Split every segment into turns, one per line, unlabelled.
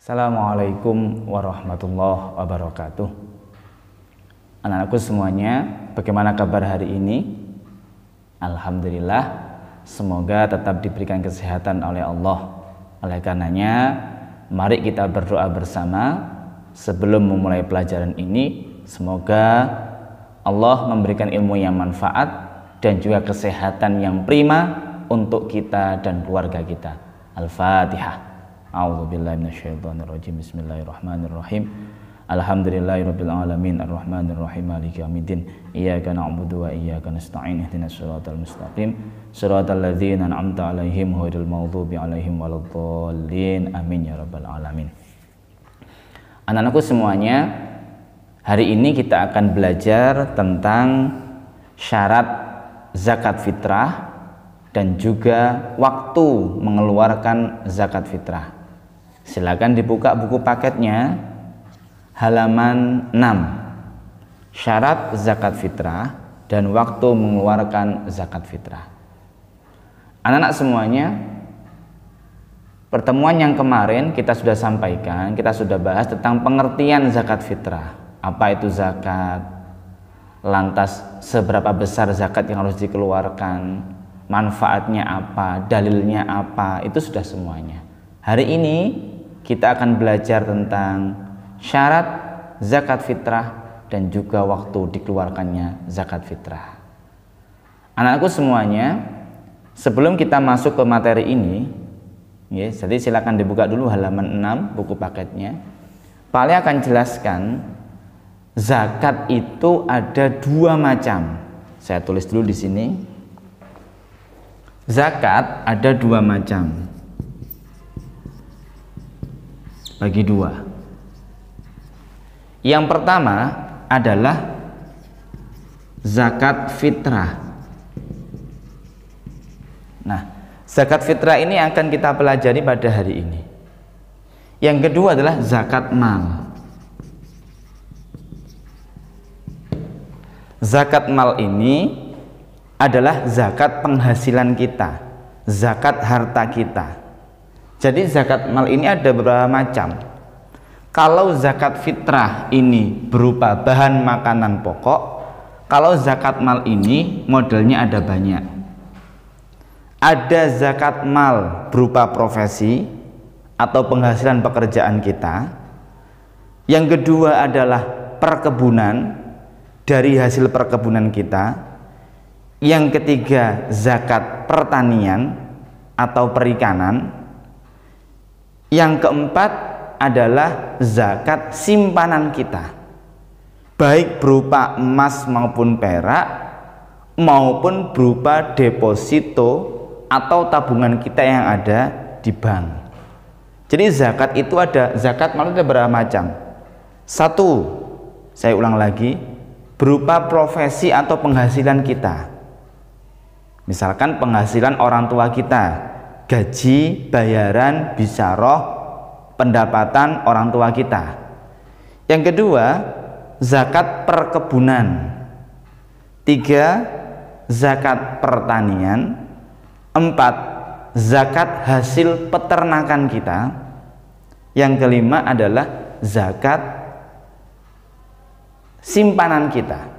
Assalamualaikum warahmatullahi wabarakatuh. Anak-anakku semuanya, bagaimana kabar hari ini? Alhamdulillah, semoga tetap diberikan kesehatan oleh Allah. Oleh karenanya, mari kita berdoa bersama sebelum memulai pelajaran ini. Semoga Allah memberikan ilmu yang manfaat dan juga kesehatan yang prima untuk kita dan keluarga kita. Al-Fatihah. A'udzubillahi minasyaitonirrajim. Bismillahirrahmanirrahim. Alhamdulillahirabbil alamin arrahmanirrahim maliki yaumiddin. Iyyaka na'budu wa iyyaka nasta'in. Ihdinas siratal mustaqim. Shiratal ladzina an'amta 'alaihim ghairil maghdubi 'alaihim waladdallin. Amin ya rabbal alamin. Anak-anakku semuanya, hari ini kita akan belajar tentang syarat zakat fitrah dan juga waktu mengeluarkan zakat fitrah. Silakan dibuka buku paketnya, halaman 6. Syarat zakat fitrah dan waktu mengeluarkan zakat fitrah. Anak-anak semuanya, pertemuan yang kemarin kita sudah sampaikan, kita sudah bahas tentang pengertian zakat fitrah. Apa itu zakat? Lantas seberapa besar zakat yang harus dikeluarkan? Manfaatnya apa? Dalilnya apa? Itu sudah semuanya. Hari ini kita akan belajar tentang syarat zakat fitrah dan juga waktu dikeluarkannya zakat fitrah. Anak-anakku semuanya, sebelum kita masuk ke materi ini, ya, jadi silakan dibuka dulu halaman 6 buku paketnya. Pak Ali akan jelaskan zakat itu ada 2 macam. Saya tulis dulu di sini. Zakat ada 2 macam. Bagi 2. Yang pertama adalah zakat fitrah. Nah, zakat fitrah ini akan kita pelajari pada hari ini. Yang kedua adalah zakat mal. Zakat mal ini adalah zakat penghasilan kita, zakat harta kita. Jadi zakat mal ini ada beberapa macam. Kalau zakat fitrah ini berupa bahan makanan pokok, kalau zakat mal ini modelnya ada banyak. Ada zakat mal berupa profesi atau penghasilan pekerjaan kita. Yang kedua adalah perkebunan, dari hasil perkebunan kita. Yang ketiga zakat pertanian atau perikanan. Yang keempat adalah zakat simpanan kita, baik berupa emas maupun perak maupun berupa deposito atau tabungan kita yang ada di bank. Jadi zakat itu ada, zakat maksudnya berapa macam? 1, saya ulang lagi, berupa profesi atau penghasilan kita. Misalkan penghasilan orang tua kita, gaji, bayaran, bisaroh, pendapatan orang tua kita. Yang kedua, zakat perkebunan. 3, zakat pertanian. 4, zakat hasil peternakan kita. Yang kelima adalah zakat simpanan kita,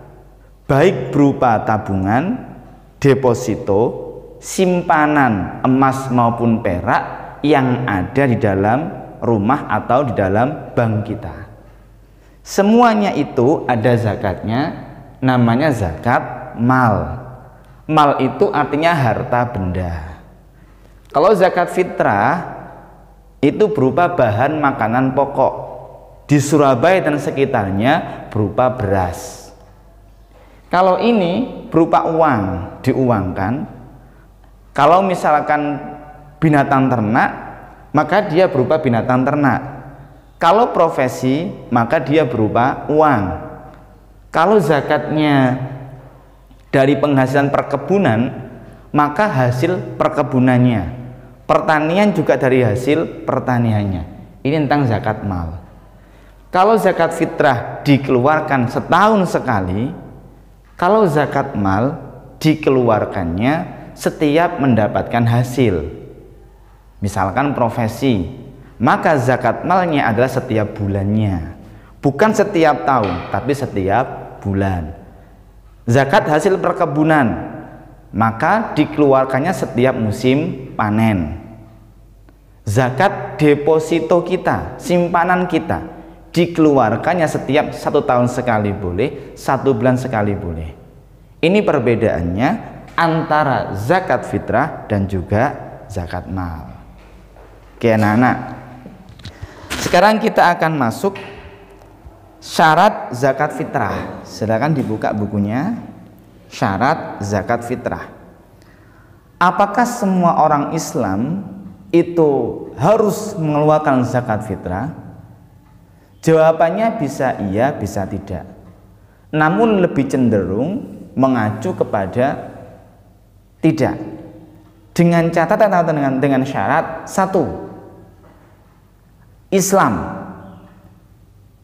baik berupa tabungan, deposito, simpanan emas maupun perak yang ada di dalam rumah atau di dalam bank kita. Semuanya itu ada zakatnya, namanya zakat mal. Mal itu artinya harta benda. Kalau zakat fitrah itu berupa bahan makanan pokok. Di Surabaya dan sekitarnya berupa beras. Kalau ini berupa uang, diuangkan. Kalau misalkan binatang ternak, maka dia berupa binatang ternak. Kalau profesi, maka dia berupa uang. Kalau zakatnya dari penghasilan perkebunan, maka hasil perkebunannya. Pertanian juga dari hasil pertaniannya. Ini tentang zakat mal. Kalau zakat fitrah dikeluarkan setahun sekali, kalau zakat mal dikeluarkannya setiap mendapatkan hasil. Misalkan profesi, Maka zakat malnya adalah setiap bulannya, bukan setiap tahun, tapi setiap bulan. Zakat hasil perkebunan, maka dikeluarkannya setiap musim panen. Zakat deposito kita, simpanan kita, dikeluarkannya setiap 1 tahun sekali boleh, 1 bulan sekali boleh. Ini perbedaannya antara zakat fitrah dan juga zakat mal. Oke anak-anak, sekarang kita akan masuk syarat zakat fitrah. Silakan dibuka bukunya. Syarat zakat fitrah. Apakah semua orang Islam itu harus mengeluarkan zakat fitrah? Jawabannya bisa iya, bisa tidak. Namun lebih cenderung mengacu kepada tidak. Dengan catatan atau dengan syarat satu, Islam.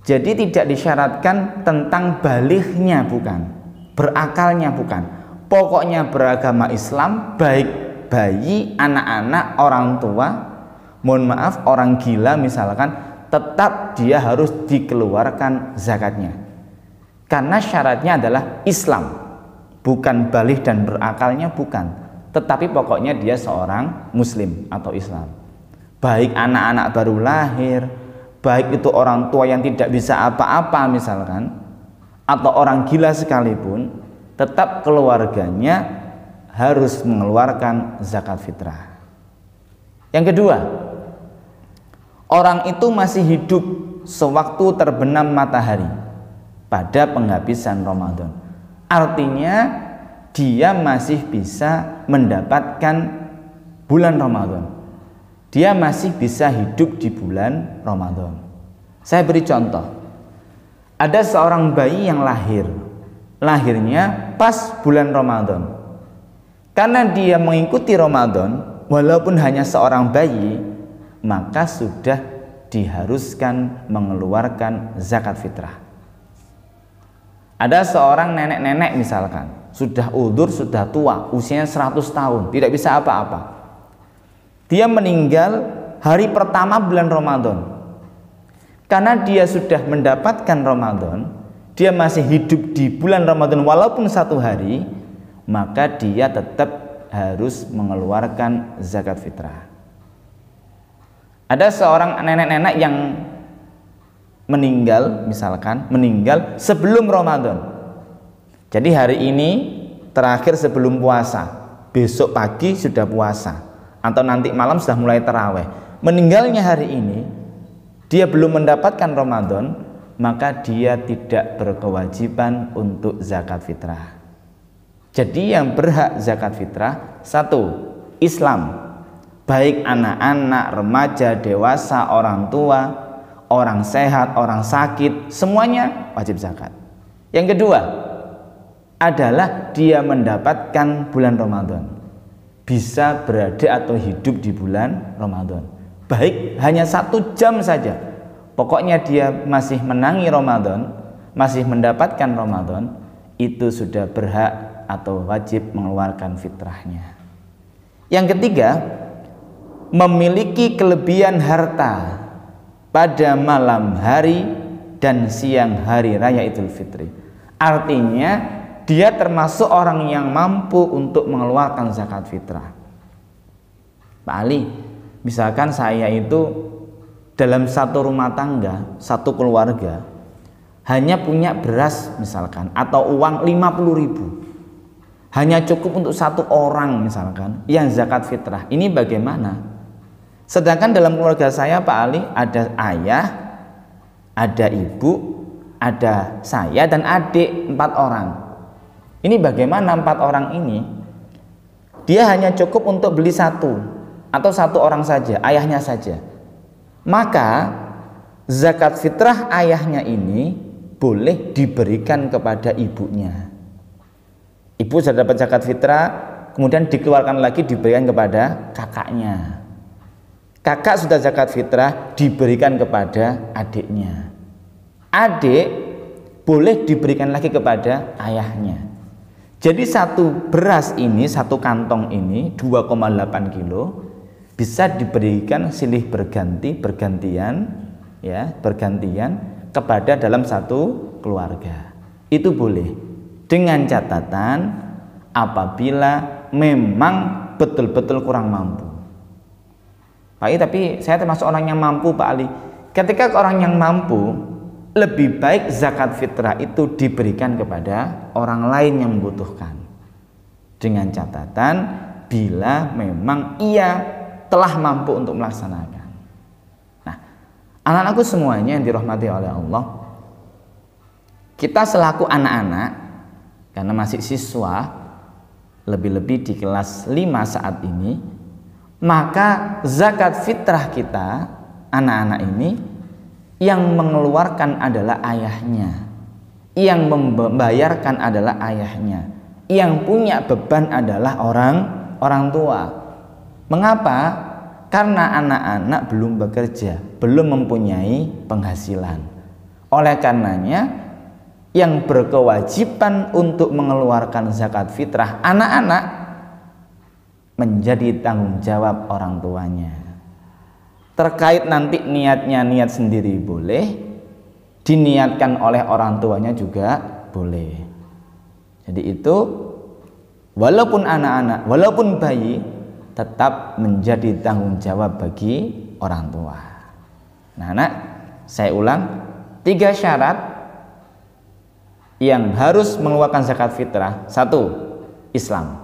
Jadi tidak disyaratkan tentang balighnya, bukan, berakalnya, bukan. Pokoknya beragama Islam, baik bayi, anak-anak, orang tua, mohon maaf orang gila misalkan, tetap dia harus dikeluarkan zakatnya. Karena syaratnya adalah Islam, bukan baligh dan berakalnya, bukan. Tetapi pokoknya dia seorang muslim atau Islam. Baik anak-anak baru lahir, baik itu orang tua yang tidak bisa apa-apa misalkan, atau orang gila sekalipun, tetap keluarganya harus mengeluarkan zakat fitrah. Yang kedua, orang itu masih hidup sewaktu terbenam matahari pada penghabisan Ramadan. Artinya dia masih bisa mendapatkan bulan Ramadan. Dia masih bisa hidup di bulan Ramadan. Saya beri contoh. Ada seorang bayi yang lahirnya pas bulan Ramadan. Karena dia mengikuti Ramadan, walaupun hanya seorang bayi, maka sudah diharuskan mengeluarkan zakat fitrah. Ada seorang nenek-nenek misalkan, sudah udzur, sudah tua, usianya 100 tahun, tidak bisa apa-apa. Dia meninggal hari pertama bulan Ramadan. Karena dia sudah mendapatkan Ramadan, dia masih hidup di bulan Ramadan walaupun 1 hari, maka dia tetap harus mengeluarkan zakat fitrah. Ada seorang nenek-nenek yang meninggal, misalkan meninggal sebelum Ramadan. Jadi hari ini terakhir sebelum puasa, besok pagi sudah puasa, atau nanti malam sudah mulai taraweh. Meninggalnya hari ini, dia belum mendapatkan Ramadan, maka dia tidak berkewajiban untuk zakat fitrah. Jadi yang berhak zakat fitrah, satu, Islam, baik anak-anak, remaja, dewasa, orang tua, orang sehat, orang sakit, semuanya wajib zakat. Yang kedua adalah dia mendapatkan bulan Ramadan, bisa berada atau hidup di bulan Ramadan, baik hanya 1 jam saja, pokoknya dia masih menangi Ramadan, masih mendapatkan Ramadan, itu sudah berhak atau wajib mengeluarkan fitrahnya. Yang ketiga, memiliki kelebihan harta pada malam hari dan siang hari raya Idul Fitri. Artinya dia termasuk orang yang mampu untuk mengeluarkan zakat fitrah. Pak Ali, misalkan saya itu dalam satu rumah tangga, satu keluarga, hanya punya beras misalkan, atau uang 50.000, hanya cukup untuk 1 orang misalkan yang zakat fitrah. Ini bagaimana? Sedangkan dalam keluarga saya Pak Ali, ada ayah, ada ibu, ada saya dan adik, 4 orang. Ini bagaimana 4 orang ini? Dia hanya cukup untuk beli 1 atau 1 orang saja, ayahnya saja. Maka zakat fitrah ayahnya ini boleh diberikan kepada ibunya. Ibu sudah dapat zakat fitrah, kemudian dikeluarkan lagi diberikan kepada kakaknya. Kakak sudah zakat fitrah, diberikan kepada adiknya. Adik boleh diberikan lagi kepada ayahnya. Jadi 1 beras ini, 1 kantong ini 2,8 kilo bisa diberikan silih bergantian kepada dalam satu keluarga. Itu boleh, dengan catatan apabila memang betul-betul kurang mampu. Pak Ali, tapi saya termasuk orang yang mampu, Pak Ali. Ketika orang yang mampu, lebih baik zakat fitrah itu diberikan kepada orang lain yang membutuhkan, dengan catatan bila memang ia telah mampu untuk melaksanakan. Nah, anak-anakku semuanya yang dirahmati oleh Allah, kita selaku anak-anak, karena masih siswa, lebih-lebih di kelas 5 saat ini, maka zakat fitrah kita, anak-anak ini, yang mengeluarkan adalah ayahnya, yang membayarkan adalah ayahnya, yang punya beban adalah orang tua. Mengapa? Karena anak-anak belum bekerja, belum mempunyai penghasilan. Oleh karenanya, yang berkewajiban untuk mengeluarkan zakat fitrah anak-anak menjadi tanggung jawab orang tuanya. Terkait nanti niatnya, niat sendiri boleh, diniatkan oleh orang tuanya juga boleh. Jadi itu walaupun anak-anak, walaupun bayi, tetap menjadi tanggung jawab bagi orang tua. Nah, anak, saya ulang, 3 syarat yang harus mengeluarkan zakat fitrah. 1, Islam.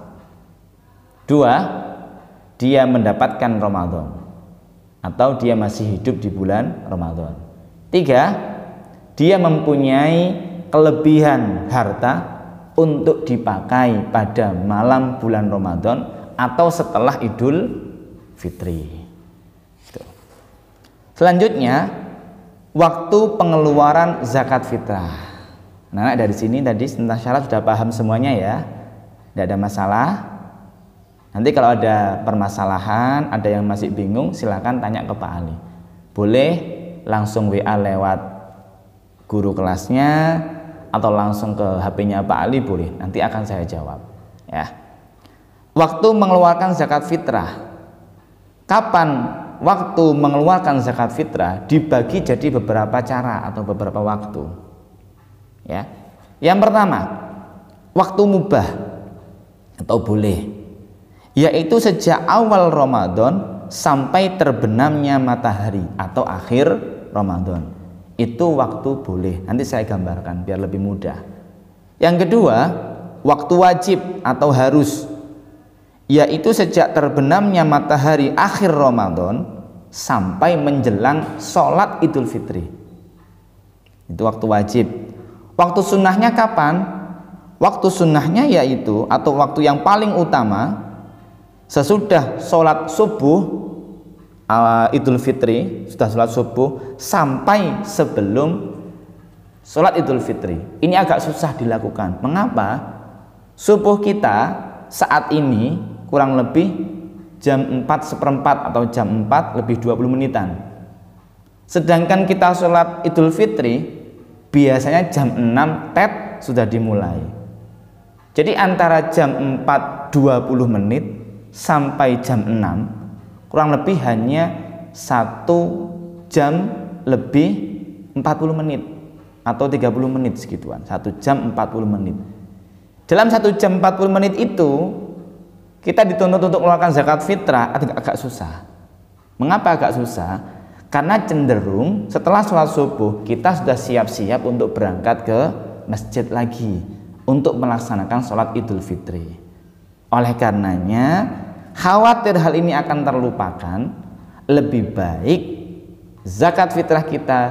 2, dia mendapatkan Ramadan atau dia masih hidup di bulan Ramadan. 3, dia mempunyai kelebihan harta untuk dipakai pada malam bulan Ramadan atau setelah Idul Fitri. Selanjutnya, waktu pengeluaran zakat fitrah. Nah, dari sini tadi tentang syarat sudah paham semuanya ya, tidak ada masalah. Nanti kalau ada permasalahan, ada yang masih bingung, silakan tanya ke Pak Ali. Boleh langsung WA lewat guru kelasnya atau langsung ke HP-nya Pak Ali, boleh. Nanti akan saya jawab. Ya. Waktu mengeluarkan zakat fitrah. Kapan waktu mengeluarkan zakat fitrah? Dibagi jadi beberapa cara atau beberapa waktu. Ya. Yang pertama, waktu mubah atau boleh, yaitu sejak awal Ramadan sampai terbenamnya matahari atau akhir Ramadan. Itu waktu boleh. Nanti saya gambarkan biar lebih mudah. Yang kedua, waktu wajib atau harus, yaitu sejak terbenamnya matahari akhir Ramadan sampai menjelang sholat Idul Fitri. Itu waktu wajib. Waktu sunnahnya kapan? Waktu sunnahnya yaitu, atau waktu yang paling utama, sesudah sholat subuh Idul Fitri, sudah sholat subuh sampai sebelum sholat Idul Fitri. Ini agak susah dilakukan. Mengapa? Subuh kita saat ini kurang lebih jam 4:15 atau jam 4 lebih 20 menitan. Sedangkan kita sholat Idul Fitri biasanya jam 6 tet sudah dimulai. Jadi antara jam 4:20 menit sampai jam 6 kurang lebih hanya 1 jam lebih 40 menit atau 30 menit segituan. 1 jam 40 menit. Dalam 1 jam 40 menit itu kita dituntut untuk mengeluarkan zakat fitrah agak susah. Mengapa agak susah? Karena cenderung setelah sholat subuh kita sudah siap-siap untuk berangkat ke masjid lagi untuk melaksanakan sholat Idul Fitri. Oleh karenanya, khawatir hal ini akan terlupakan, lebih baik zakat fitrah kita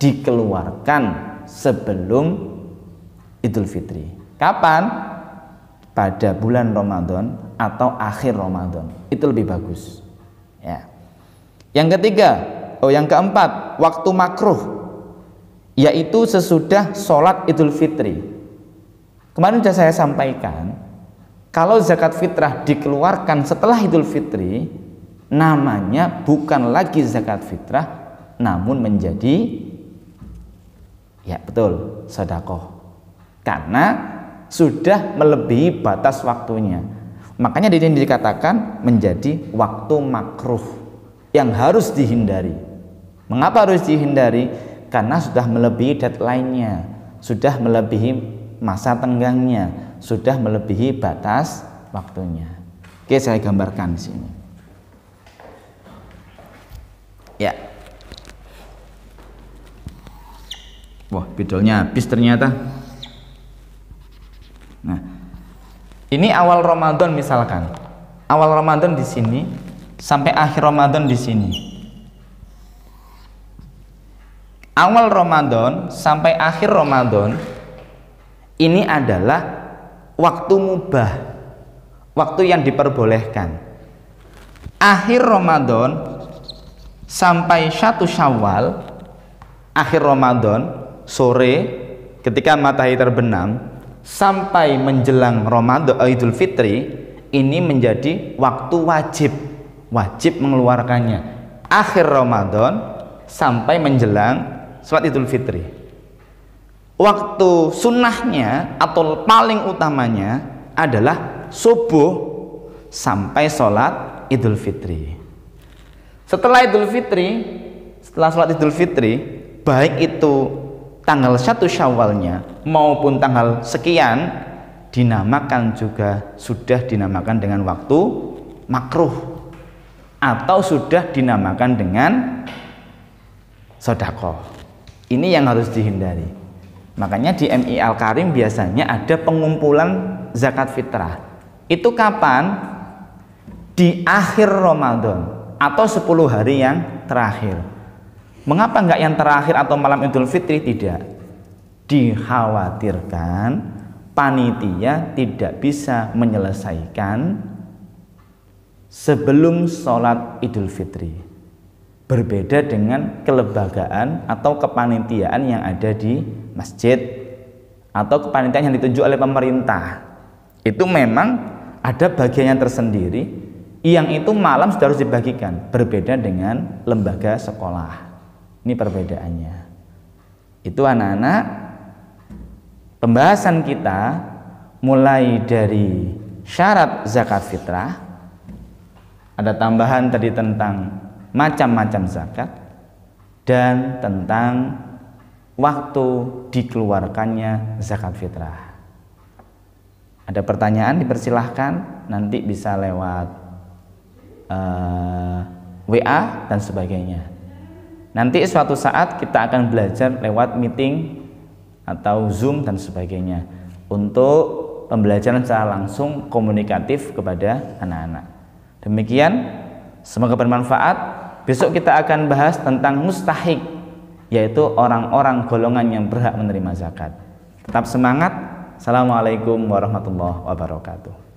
dikeluarkan sebelum Idul Fitri. Kapan? Pada bulan Ramadan atau akhir Ramadan. Itu lebih bagus. Ya. Yang ketiga, yang keempat, waktu makruh, yaitu sesudah sholat Idul Fitri. Kemarin sudah saya sampaikan, kalau zakat fitrah dikeluarkan setelah Idul Fitri, namanya bukan lagi zakat fitrah, namun menjadi, ya betul, sedekah. Karena sudah melebihi batas waktunya. Makanya di sini dikatakan menjadi waktu makruh yang harus dihindari. Mengapa harus dihindari? Karena sudah melebihi deadline-nya, sudah melebihi masa tenggangnya, sudah melebihi batas waktunya. Oke, saya gambarkan di sini. Ya. Wah, bidolnya habis ternyata. Nah, ini awal Ramadan misalkan. Awal Ramadan di sini sampai akhir Ramadan di sini. Awal Ramadan sampai akhir Ramadan ini adalah waktu mubah, waktu yang diperbolehkan. Akhir Ramadan sampai 1 Syawal, akhir Ramadan sore ketika matahari terbenam sampai menjelang Ramadan Idul Fitri ini menjadi waktu wajib mengeluarkannya. Akhir Ramadan sampai menjelang sholat Idul Fitri. Waktu sunnahnya atau paling utamanya adalah subuh sampai sholat Idul Fitri. Setelah Idul Fitri, setelah sholat Idul Fitri, baik itu tanggal 1 Syawalnya maupun tanggal sekian, dinamakan juga sudah dinamakan dengan waktu makruh atau sudah dinamakan dengan sedekah. Ini yang harus dihindari. Makanya di MI Al-Karim biasanya ada pengumpulan zakat fitrah. Itu kapan? Di akhir Ramadan atau 10 hari yang terakhir. Mengapa enggak yang terakhir atau malam Idul Fitri? Tidak. Dikhawatirkan panitia tidak bisa menyelesaikan sebelum sholat Idul Fitri. Berbeda dengan kelembagaan atau kepanitiaan yang ada di masjid atau kepanitiaan yang ditunjuk oleh pemerintah. Itu memang ada bagiannya tersendiri yang itu malam sudah harus dibagikan. Berbeda dengan lembaga sekolah. Ini perbedaannya. Itu anak-anak, pembahasan kita mulai dari syarat zakat fitrah, ada tambahan tadi tentang macam-macam zakat, dan tentang waktu dikeluarkannya zakat fitrah. Ada pertanyaan dipersilahkan, nanti bisa lewat WA dan sebagainya. Nanti suatu saat kita akan belajar lewat meeting atau Zoom dan sebagainya untuk pembelajaran secara langsung komunikatif kepada anak-anak. Demikian, semoga bermanfaat. Besok kita akan bahas tentang mustahik, yaitu orang-orang golongan yang berhak menerima zakat. Tetap semangat. Assalamualaikum warahmatullahi wabarakatuh.